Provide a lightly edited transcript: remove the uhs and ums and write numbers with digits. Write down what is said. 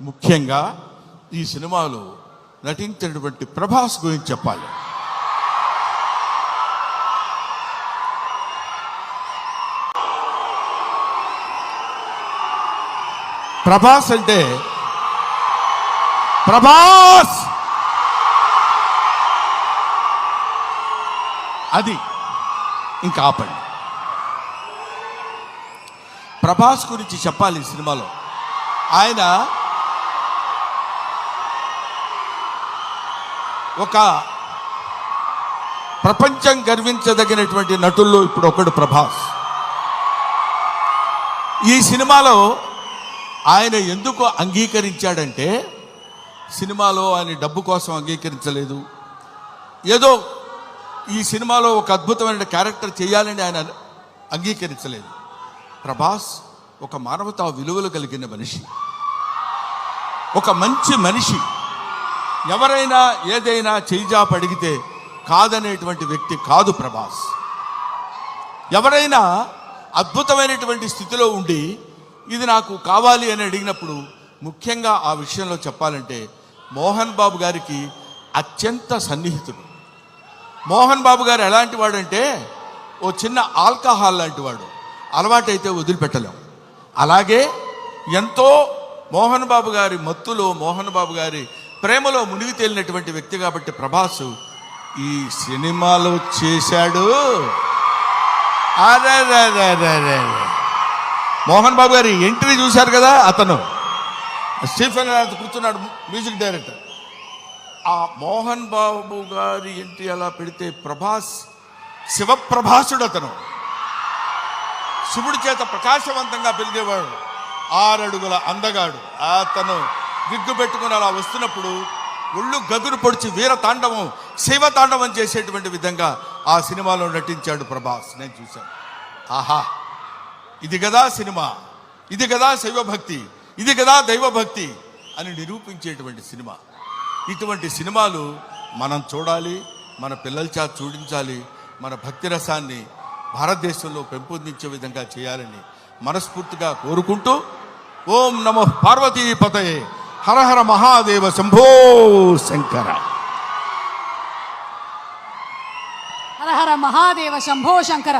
ముఖ్యంగా ఈ సినిమాలో నటించినటువంటి ప్రభాస్ గురించి చెప్పాలి. ప్రభాస్ అంటే ప్రభాస్ అది ఇంకా ఆపండి. ప్రభాస్ గురించి చెప్పాలి ఈ సినిమాలో. ఆయన ఒక ప్రపంచం గర్వించదగినటువంటి నటుల్లో ఇప్పుడు ఒకడు ప్రభాస్. ఈ సినిమాలో ఆయన ఎందుకు అంగీకరించాడంటే, సినిమాలో ఆయన డబ్బు కోసం అంగీకరించలేదు. ఏదో ఈ సినిమాలో ఒక అద్భుతమైన క్యారెక్టర్ చేయాలని ఆయన అంగీకరించలేదు. ప్రభాస్ ఒక మానవతా విలువలు కలిగిన మనిషి, ఒక మంచి మనిషి. ఎవరైనా ఏదైనా చేయిజాప అడిగితే కాదనేటువంటి వ్యక్తి కాదు ప్రభాస్. ఎవరైనా అద్భుతమైనటువంటి స్థితిలో ఉండి ఇది నాకు కావాలి అని అడిగినప్పుడు, ముఖ్యంగా ఆ విషయంలో చెప్పాలంటే మోహన్ బాబు గారికి అత్యంత సన్నిహితుడు. మోహన్ బాబు గారు ఎలాంటి వాడంటే, ఓ చిన్న ఆల్కహాల్ లాంటి వాడు, అలవాటైతే వదిలిపెట్టలేం. అలాగే ఎంతో మోహన్ బాబు గారి మత్తులో, మోహన్ బాబు గారి ప్రేమలో మునిగి తేలినటువంటి వ్యక్తి. కాబట్టి ప్రభాస్ ఈ సినిమాలో చేశాడు. అరే మోహన్ బాబు గారి ఎంట్రీ చూశారు కదా, అతను స్టీఫెన్ కూర్చున్నాడు, మ్యూజిక్ డైరెక్టర్. ఆ మోహన్ బాబు గారి ఎంట్రీ అలా పెడితే ప్రభాస్ శివప్రభాసుడు. అతను శివుడి చేత ప్రకాశవంతంగా పెరిగేవాడు, 6 అడుగుల అందగాడు. అతను విగ్గు పెట్టుకుని అలా వస్తున్నప్పుడు ఒళ్ళు గదురు పొడిచి వీర తాండవం, శివ తాండవం చేసేటువంటి విధంగా ఆ సినిమాలో నటించాడు ప్రభాస్. నేను చూశాను. ఆహా, ఇది కదా సినిమా, ఇది కదా శైవభక్తి, ఇది కదా దైవభక్తి అని నిరూపించేటువంటి సినిమా. ఇటువంటి సినిమాలు మనం చూడాలి, మన పిల్లల చేత చూడించాలి. మన భక్తి రసాన్ని భారతదేశంలో పెంపొందించే విధంగా చేయాలని మనస్ఫూర్తిగా కోరుకుంటూ, ఓం నమో పార్వతీపతయే, హర హర మహాదేవ, శంభో శంకర. హర హర మహాదేవ, శంభో శంకర.